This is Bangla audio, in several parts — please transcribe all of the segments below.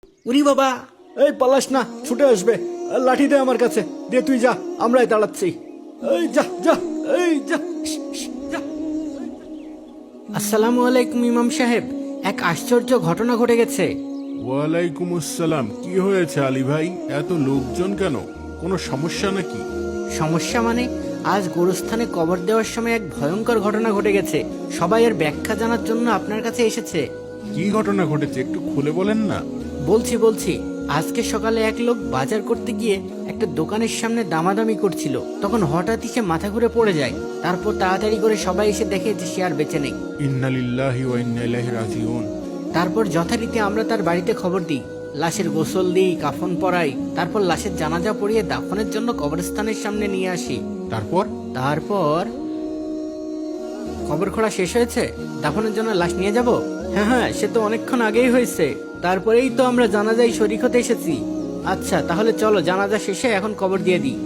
উরি বাবা! এই পালাস না, ছুটে আসবে। লাঠি দে আমার কাছে, দে তুই যা, আমরাই দাঁড়াচ্ছি। এই যা যা, এই যা যা। আসসালামু আলাইকুম ইমাম সাহেব, এক আশ্চর্য ঘটনা ঘটে গেছে। ওয়ালাইকুম আসসালাম। কি হয়েছে আলী ভাই? এত লোকজন কেন? কোনো সমস্যা নাকি? সমস্যা মানে, আজ গোরস্থানে কবর দেওয়ার সময় এক ভয়ঙ্কর ঘটনা ঘটে গেছে। সবাই এর ব্যাখ্যা জানার জন্য আপনার কাছে এসেছে। কি ঘটনা ঘটেছে একটু খুলে বলেন না। বলছি, আজকে সকালে এক লোক বাজার করতে গিয়ে একটা দোকানের সামনে দামাদামি করছিল। তখন হঠাৎই সে মাথা ঘুরে পড়ে যায়। তারপর তাড়াতাড়ি করে সবাই এসে দেখে যে সে আর বেঁচে নেই। ইন্না লিল্লাহি ওয়া ইন্না ইলাইহি রাজিউন। তারপর যথারীতি আমরা তার বাড়িতে খবর দিই, লাশের গোসল দিই, কাফন পরাই, তারপর লাশের জানাজা পড়িয়ে দাফনের জন্য কবরস্থানের সামনে নিয়ে আসি। তারপর তারপর খবর খোলা শেষ হয়েছে, দাফনের জন্য লাশ নিয়ে যাব। হ্যাঁ, সে তো অনেকক্ষণ আগেই হয়েছে। তারপরেই তো আমরা জানাজায় শরীক হতে এসেছি। আচ্ছা তাহলে চলো, জানাজা শেষে এখন কবর দিয়ে দিই।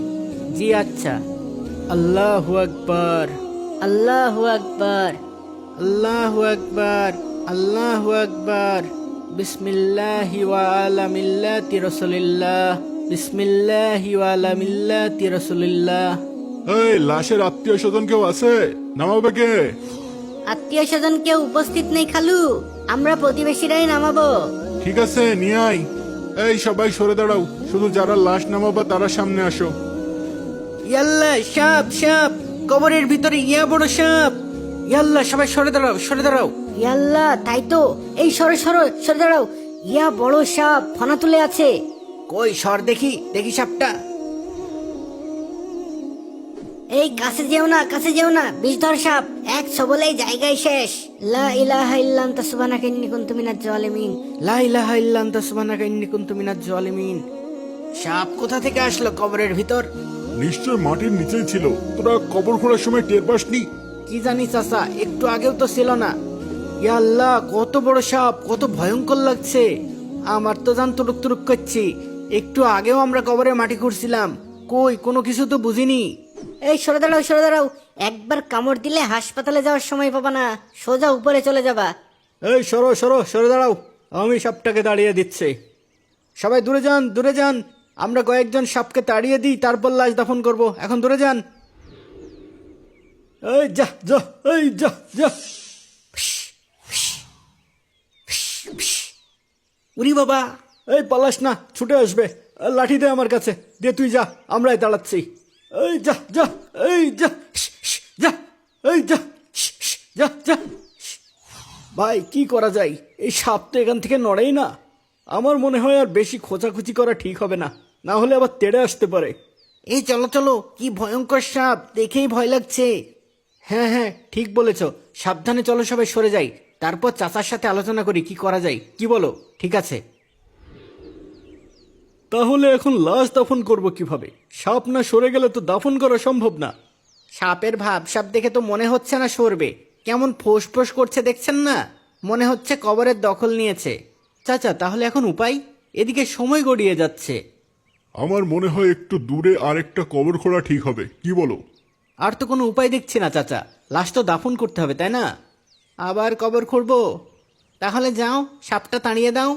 জি আচ্ছা। আল্লাহু আকবার, আল্লাহু আকবার, আল্লাহু আকবার, আল্লাহু আকবার। বিসমিল্লাহি ওয়া আলা মিল্লাতি রাসূলিল্লাহ, বিসমিল্লাহি ওয়া আলা মিল্লাতি রাসূলিল্লাহ। এই লাশের আত্মীয় স্বজন কেউ আছে? নামাবে কে? আত্মীয় স্বজন কেউ উপস্থিত নেই খালু, আমরা প্রতিবেশীরাই নামাবো। ঠিক আছে, নিয়ে আয়। এই সবাই সরে দাঁড়াও, শুধু যারা লাশ নামাবা তারা সামনে আসো। ইয়াল্লা, সাপ সাপ, কবরের ভিতরে ইয়া বড় সাপ। ইয়াল্লা, সবাই সরে দাঁড়াও, সরে দাঁড়াও। ইয়াল্লা, তাই তো, এই সরে সরে সরে দাঁড়াও। ইয়া বড় সাপ ফনা তুলে আছে। কই সর দেখি, দেখি সাপটা। এই কাছে যেও না, কাছে যেও না, বিষধর সাপ, এক সবলেই জায়গায় শেষ। লা ইলাহা ইল্লা আনতা সুবহানাকা ইন্নী কুনতু মিনাজ জালিমিন। লা ইলাহা ইল্লা আনতা সুবহানাকা ইন্নী কুনতু মিনাজ জালিমিন। সাপ কোথা থেকে আসলো কবরের ভিতর? নিশ্চয় মাটির নিচেই ছিল, তোরা কবর খোঁড়ার সময় টের পাসনি? কি জানি চাচা, একটু আগেও তো ছিল না। ইয়া আল্লাহ, কত বড় সাপ, কত ভয়ঙ্কর লাগছে। আমার তো জান তুরুক তুরুক করছি। একটু আগেও আমরা কবরে মাটি খুঁড়ছিলাম, কই কোনো কিছু তো বুঝিনি। এই সরে দাঁড়াও, সরে দাঁড়াও, একবার কামড় দিলে হাসপাতালে যাওয়ার সময় পাবা না, সোজা উপরে চলে যাবা। এই সরো সরো, সরে দাঁড়াও, আমি সাপটাকে দাঁড়িয়ে দিচ্ছি। সবাই দূরে যান, দূরে যান। আমরা কয়েকজন সাপকে তাড়িয়ে দিই, তারপর লাশ দাফন করব। এখন দূরে যান। এই যা যা, এই যা যা। উরি বাবা! এই পালাস না, ছুটে আসবে। লাঠি দে আমার কাছে, দে তুই যা, আমরাই দাঁড়াচ্ছি। এই যা যা, এই যা যা, এই যা যা যা। ভাই কি করা যায়? এই সাপ তো এখান থেকে নড়েই না। আমার মনে হয় আর বেশি খোঁচাখুচি করা ঠিক হবে না, না হলে আবার তেড়ে আসতে পারে। এই চলো চলো, কি ভয়ঙ্কর সাপ, দেখেই ভয় লাগছে। হ্যাঁ, ঠিক বলেছ। সাবধানে চলো, সবাই সরে যাই। তারপর চাচার সাথে আলোচনা করি কি করা যায়। কি বলো? ঠিক আছে। তাহলে এখন লাশ দাফন করব কিভাবে? সাপ না সরে গেলে তো দাফন করা সম্ভব না। সাপের ভাব সাপ দেখে তো মনে হচ্ছে না সরবে। কেমন ফোঁস ফোঁস করছে দেখছেন না? মনে হচ্ছে কবরের দখল নিয়েছে। চাচা, তাহলে এখন উপায়? এদিকে সময় গড়িয়ে যাচ্ছে। আমার মনে হয় একটু দূরে আরেকটা কবর খোঁড়া ঠিক হবে, কি বলো? আর তো কোনো উপায় দেখছি না চাচা, লাশ তো দাফন করতে হবে তাই না? আবার কবর খুঁড়বো? তাহলে যাও, সাপটা তাড়িয়ে দাও।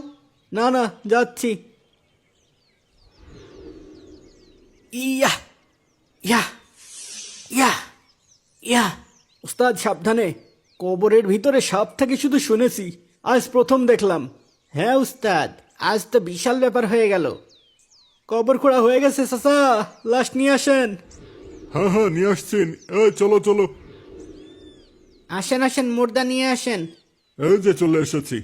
না না, যাচ্ছি। ইয়া ইয়া ইয়া ইয়া। উস্তাদ সাবধানে, কবরের ভিতরে সাপ থাকে শুধু শুনেছি, আজ প্রথম দেখলাম। হ্যাঁ উস্তাদ, আজ তো বিশাল ব্যাপার হয়ে গেল। কবর খোঁড়া হয়ে গেছে চাচা, লাশ নিয়ে আসেন। হ্যাঁ, নিয়ে আসছেন। চলো চলো। আসেন আসেন, মুর্দা নিয়ে আসেন। এই যে চলে এসেছি।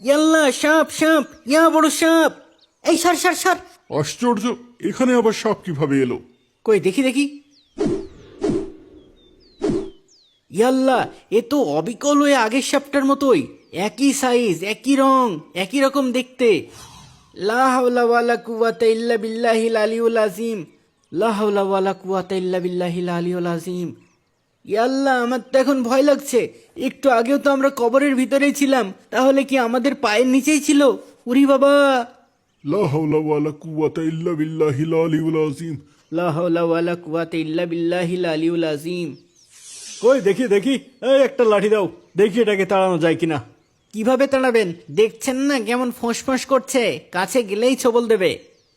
ইয়াল্লা, সাপ সাপ, ইয়া বড় সাপ। এই সর সর সর। আশ্চর্য, এখানে আবার সাপ কিভাবে এলো? কই দেখি দেখি। ইয়াল্লা, এ তো অবিকল হয়ে আগের সাপটার মতোই, একই সাইজ, একই রং, একই রকম দেখতে। লা হাওলা ওয়ালা কুওয়াতা ইল্লা বিল্লাহিল আলিয়ুল আযীম, লা হাওলা ওয়ালা কুওয়াতা ইল্লা বিল্লাহিল আলিয়ুল আযীম। ইয়াল্লা, আমার তো এখন ভয় লাগছে। একটু আগেও তো আমরা কবরের ভিতরেই ছিলাম, তাহলে কি আমাদের পায়ের নিচেই ছিল? উরি বাবা! লা হাওলা ওয়ালা কুওয়াতা ইল্লা বিল্লাহিল আলিয়ুল আযীম। লা হাওলা ওয়ালা কুওয়াতা ইল্লা বিল্লাহিল আলিয়ুল আযীম। কই দেখি দেখি, এই একটা লাঠি দাও, দেখি এটাকে তাড়ানো যায় কিনা। কিভাবে তাড়াবেন? দেখছেন না কেমন ফোঁস করছে, কাছে গেলেই ছবল দেবে।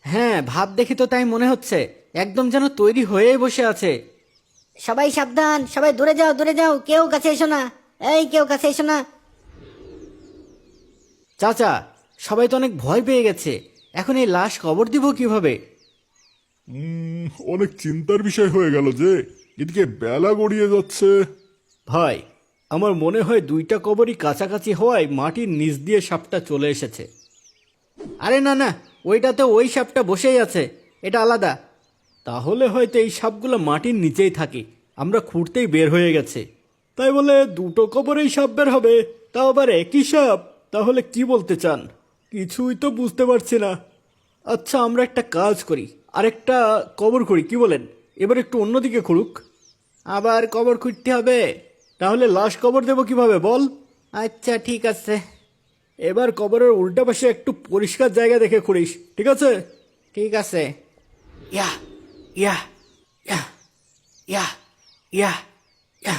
হ্যাঁ, ভাব দেখি তো তাই মনে হচ্ছে, একদম যেন তৈরি হয়েই বসে আছে। সবাই সাবধান, সবাই দূরে যাও, দূরে যাও, কেউ কাছে এসো না। এই কেউ কাছে এসো না। চাচা, সবাই তো অনেক ভয় পেয়ে গেছে, এখন এই লাশ কবর দিব কিভাবে? অনেক চিন্তার বিষয় হয়ে গেল যে, এদিকে বেলা গড়িয়ে যাচ্ছে। ভাই, আমার মনে হয় দুইটা কবরই কাছাকাছি হওয়ায় মাটির নিচ দিয়ে সাপটা চলে এসেছে। আরে না না, ওইটাতে ওই সাপটা বসেই আছে, এটা আলাদা। তাহলে হয়তো এই সাপগুলো মাটির নিচেই থাকে, আমরা খুঁড়তেই বের হয়ে গেছে। তাই বলে দুটো কবরেই সাপ বের হবে, তাও আবার একই সাপ? তাহলে কি বলতে চান? কিছুই তো বুঝতে পারছি না। আচ্ছা, আমরা একটা কাজ করি, আরেকটা কবর করি, কি বলেন? এবার একটু অন্যদিকে খুঁড়ুক। আবার কবর খুঁড়তে হবে? তাহলে লাশ কবর দেবো কিভাবে বল? আচ্ছা ঠিক আছে। এবার কবরের উল্টা পাশে একটু পরিষ্কার জায়গা দেখে খুঁড়িস, ঠিক আছে? ঠিক আছে। ইয়া ইয়া ইয়া ইয়া ইয়া ইয়া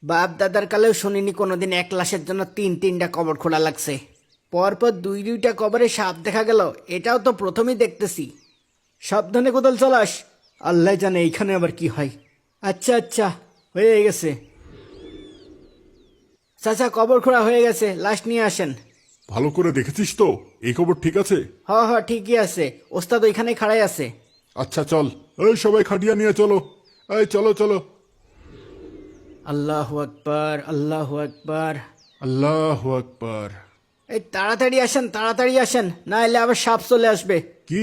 বাপ দাদার কালেও শুনিনি কোনোদিন এক লাশের জন্য তিনটা কবর খোলা লাগছে। পরপর দুইটা কবরে সাপ দেখা গেল, এটাও তো প্রথমেই দেখতেছি। সাবধানে কোদাল চালাস, আল্লাহ জানে এইখানে আবার কি হয়। আচ্ছা আচ্ছা, হয়ে গেছে। চাচা, কবর খোঁড়া হয়ে গেছে, লাশ নিয়ে আসেন। ভালো করে দেখেছিস তো এই খবর ঠিক আছে? হ ঠিকই আছে, ওস্তাদ ওইখানেই খাড়াই আছে। আচ্ছা চল, এই সবাই খাটিয়া নিয়ে চলো, এই চলো চলো। আল্লাহু আকবার, আল্লাহু আকবার। আল্লাহু আকবার। এই তাড়াতাড়ি আসেন, তাড়াতাড়ি আসেন, না এলে আবার সাপ চলে আসবে। কি?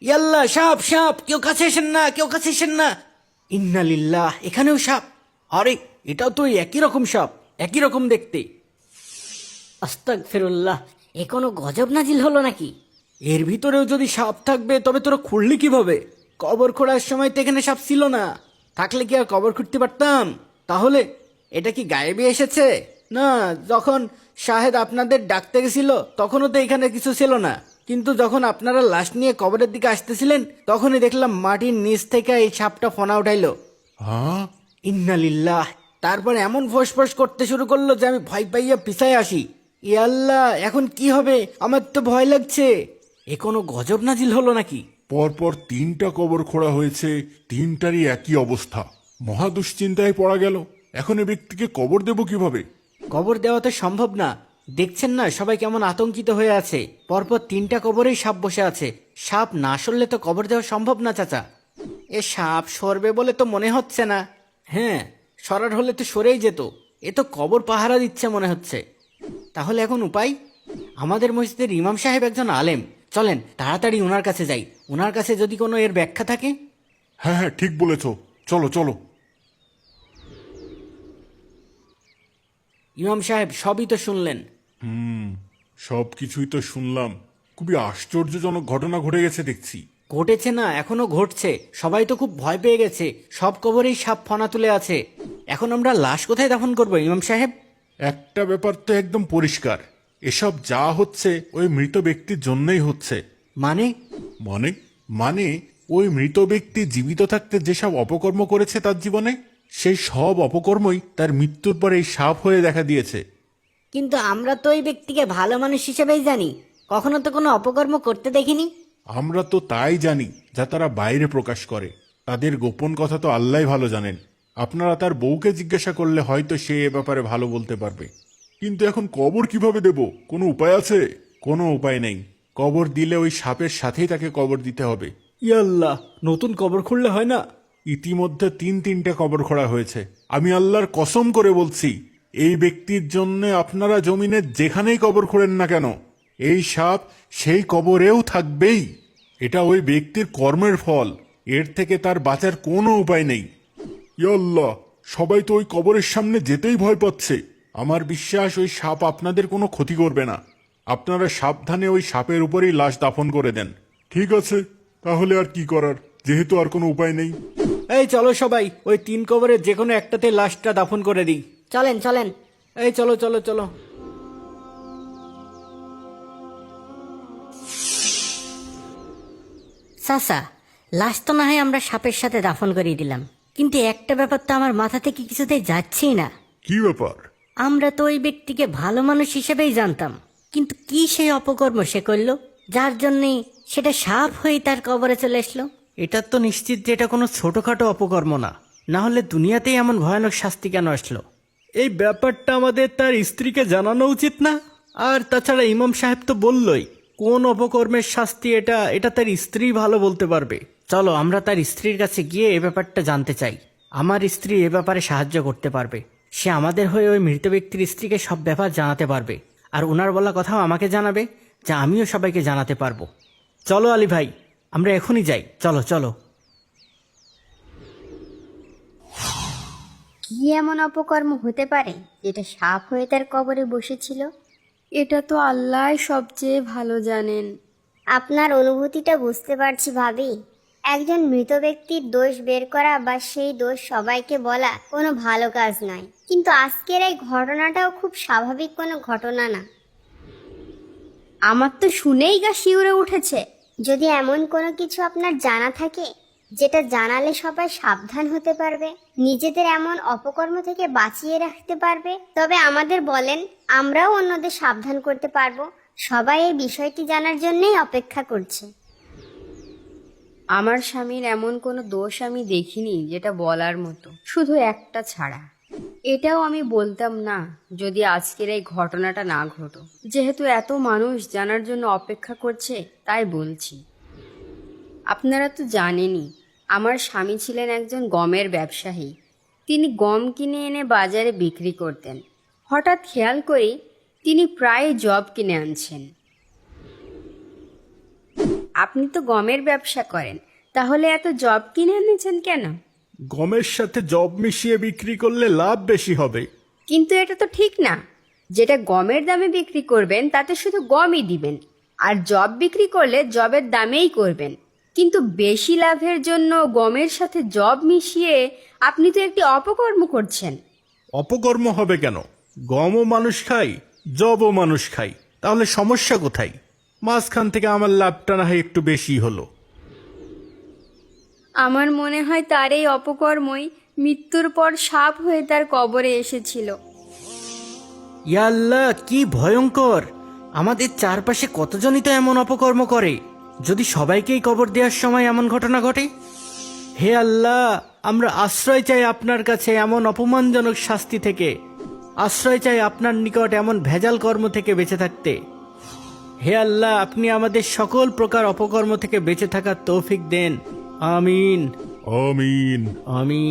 ইয়াল্লা, সাপ সাপ, কেউ কাছে এসেন না, কেউ কাছে এসেন না। ইন্না লিল্লাহ, এখানেও সাপ। আরে, এটাও তো ওই একই রকম সাপ, একই রকম দেখতে। আস্তাগফিরুল্লাহ, এ কোনো গজব নাজিল হলো নাকি? এর ভিতরেও যদি সাপ থাকবে তবে তোরা খুঁড়লি কিভাবে? কবর খোঁড়ার সময় তো এখানে সাপ ছিল না, থাকলে কি আর কবর খুঁড়তে পারতাম? তাহলে এটা কি গায়েবে এসেছে? না, যখন শাহেদ আপনাদের ডাকতে গেছিল তখনও তো এখানে কিছু ছিল না, কিন্তু যখন আপনারা লাশ নিয়ে কবরের দিকে আসতেছিলেন তখনই দেখলাম মাটির নিচ থেকে এই সাপটা ফনা উঠাইলো। হ্যাঁ? ইন্নালিল্লাহ, তারপর এমন ফোঁস করতে শুরু করলো যে আমি ভয় পাইয়া পিছায় আসি। ইয়াল্লাহ, এখন কি হবে? আমার তো ভয় লাগছে। এ কোনো গজব নাজিল হলো নাকি? পরপর তিনটা কবর খোঁড়া হয়েছে, তিনটারই একই অবস্থা। মহা দুশ্চিন্তায় পড়া গেল, এখন এ ব্যক্তিকে কবর দেব কিভাবে? কবর দেওয়া তো সম্ভব না, দেখছেন না সবাই কেমন আতঙ্কিত হয়ে আছে। পরপর তিনটা কবরেই সাপ বসে আছে, সাপ না সরলে তো কবর দেওয়া সম্ভব না চাচা। এ সাপ সরবে বলে তো মনে হচ্ছে না। হ্যাঁ, সরার হলে তো সরেই যেত, এ তো কবর পাহারা দিচ্ছে মনে হচ্ছে। তাহলে এখন উপায়? আমাদের মসজিদের ইমাম সাহেব একজন আলেম, চলেন তাড়াতাড়ি ওনার কাছে যাই, ওনার কাছে যদি কোনো এর ব্যাখ্যা থাকে। হ্যাঁ হ্যাঁ, ঠিক বলেছ, চলো চলো। ইমাম সাহেব, সবই তো শুনলেন। সব কিছুই তো শুনলাম, খুবই আশ্চর্যজনক ঘটনা ঘটে গেছে দেখছি। ঘটেছে না, এখনো ঘটছে। সবাই তো খুব ভয় পেয়ে গেছে, সব কবরেই সাপ ফনা তুলে আছে। এখন আমরা লাশ কোথায় দাফন করবো ইমাম সাহেব? একটা ব্যাপার তো একদম পরিষ্কার, এসব যা হচ্ছে ওই মৃত ব্যক্তির জন্যই হচ্ছে। মানে? মানে মানে ওই মৃত ব্যক্তি জীবিত থাকতে যেসব অপকর্ম করেছে তার জীবনে, সেই সব অপকর্মই তার মৃত্যুর পরে এই সাপ হয়ে দেখা দিয়েছে। কিন্তু আমরা তো ওই ব্যক্তিকে ভালো মানুষ হিসেবেই জানি, কখনো তো কোনো অপকর্ম করতে দেখিনি। আমরা তো তাই জানি যা তারা বাইরে প্রকাশ করে, তাদের গোপন কথা তো আল্লাহ ভালো জানেন। আপনারা তার বউকে জিজ্ঞাসা করলে হয়তো সে এ ব্যাপারে ভালো বলতে পারবে। কিন্তু এখন কবর কিভাবে দেব? কোনো উপায় আছে? কোনো উপায় নেই, কবর দিলে ওই সাপের সাথেই তাকে কবর দিতে হবে। ইয়াল্লাহ, নতুন কবর খুঁড়লে হয় না? ইতিমধ্যে তিনটা কবর খোঁড়া হয়েছে। আমি আল্লাহর কসম করে বলছি, এই ব্যক্তির জন্য আপনারা জমিনে যেখানেই কবর খোঁড়েন না কেন, এই সাপ সেই কবরেও থাকবেই। এটা ওই ব্যক্তির কর্মের ফল, এর থেকে তার বাঁচার কোনো উপায় নেই। ইয়া আল্লাহ, সবাই তো ওই কবরের সামনে যেতেই ভয় পাচ্ছে। আমার বিশ্বাস ওই সাপ আপনাদের কোনো ক্ষতি করবে না। আপনারা সাবধানে ওই সাপের উপরেই লাশ দাফন করে দেন। ঠিক আছে, তাহলে আর কি করার, যেহেতু আর কোনো উপায় নেই। এই চলো সবাই, ওই তিন কবরের যে কোনো একটাতে লাশটা দাফন করে দিই। চলেন চলেন। এই চলো চলো চলো। চাচা, লাশ তো না হয় আমরা সাপের সাথে দাফন করিয়ে দিলাম, কিন্তু একটা ব্যাপার তো আমার মাথা থেকে কিছুতেই যাচ্ছেই না। কি ব্যাপার? আমরা তো ওই ব্যক্তিকে ভালো মানুষ হিসেবেই জানতাম, কিন্তু কি সেই অপকর্ম সে করলো যার জন্যে সেটা সাপ হয়ে তার কবরে চলে আসলো? এটা তো নিশ্চিত যে এটা কোনো ছোটখাটো অপকর্ম না, না হলে দুনিয়াতেই এমন ভয়ানক শাস্তি কেন আসলো? এই ব্যাপারটা আমাদের তার স্ত্রীকে জানানো উচিত না? আর তাছাড়া ইমাম সাহেব তো বললই কোন অপকর্মের শাস্তি এটা এটা তার স্ত্রী ভালো বলতে পারবে। চলো আমরা তার স্ত্রীর কাছে গিয়ে এ ব্যাপারটা জানতে চাই। আমার স্ত্রী এ ব্যাপারে সাহায্য করতে পারবে। সে আমাদের হয়ে ওই মৃত ব্যক্তির স্ত্রীকে সব ব্যাপার জানাতে পারবে, আর ওনার বলা কথাও আমাকে জানাবে, যা আমিও সবাইকে জানাতে পারবো। চলো আলী ভাই, আমরা এখনই যাই, চলো চলো। কি এমন অপকর্ম হতে পারে যেটা সাপ হয়ে তার কবরে বসেছিল? এটা তো আল্লাহ সবচেয়ে ভালো জানেন। আপনার অনুভূতিটা বুঝতে পারছি ভাবি। একজন মৃত ব্যক্তির দোষ বের করা বা সেই দোষ সবাইকে বলা কোনো ভালো কাজ নয়, কিন্তু আজকের এই ঘটনাটাও খুব স্বাভাবিক কোনো ঘটনা না। আমার তো শুনেই গা শিউরে উঠেছে। যদি এমন কোনো কিছু আপনার জানা থাকে যেটা জানালে সবাই সাবধান হতে পারবে, নিজেদের এমন অপকর্ম থেকে বাঁচিয়ে রাখতে পারবে, তবে আমাদের বলেন, আমরাও অন্যদের সাবধান করতে পারবো। সবাই এই বিষয়টি জানার জন্যই অপেক্ষা করছে। আমার স্বামীর এমন কোনো দোষ আমি দেখিনি যেটা বলার মতো, শুধু একটা ছাড়া। এটাও আমি বলতাম না যদি আজকের এই ঘটনাটা না ঘটো। যেহেতু এত মানুষ জানার জন্য অপেক্ষা করছে তাই বলছি। আপনারা তো জানেনই, আমার স্বামী ছিলেন একজন গমের ব্যবসায়ী। তিনি গম কিনে এনে বাজারে বিক্রি করতেন। হঠাৎ খেয়াল করি তিনি প্রায় জব কিনে আনছেন। আপনি তো গমের ব্যবসা করেন, তাহলে এত জব কিনে এনেছেন কেন? গমের সাথে জব মিশিয়ে বিক্রি করলে লাভ বেশি হবে। কিন্তু এটা তো ঠিক না। যেটা গমের দামে বিক্রি করবেন তাতে শুধু গমই দিবেন, আর জব বিক্রি করলে জবের দামেই করবেন। কিন্তু বেশি লাভের জন্য গমের সাথে জব মিশিয়ে আপনি তো একটি অপকর্ম করছেন। অপকর্ম হবে কেন? গমও মানুষ খায়, জবও মানুষ খায়, তাহলে সমস্যা কোথায়? মাঝখান থেকে আমার লাভটা না হয় একটু বেশি হলো। আমার মনে হয় তার এই অপকর্মই মৃত্যুর পর সাপ হয়ে তার কবরে এসেছিল। ইয়া আল্লাহ, কি ভয়ঙ্কর! আমাদের চারপাশে কতজনই তো এমন অপকর্ম করে। যদি সবাইকেই কবর দেওয়ার সময় এমন ঘটনা ঘটে? হে আল্লাহ, আমরা আশ্রয় চাই আপনার কাছে এমন অপমানজনক শাস্তি থেকে। আশ্রয় চাই আপনার নিকট এমন ভেজাল কর্ম থেকে বেঁচে থাকতে। হে আল্লাহ, আপনি আমাদের সকল প্রকার অপকর্ম থেকে বেঁচে থাকার তৌফিক দেন। আমিন আমিন। আমিন।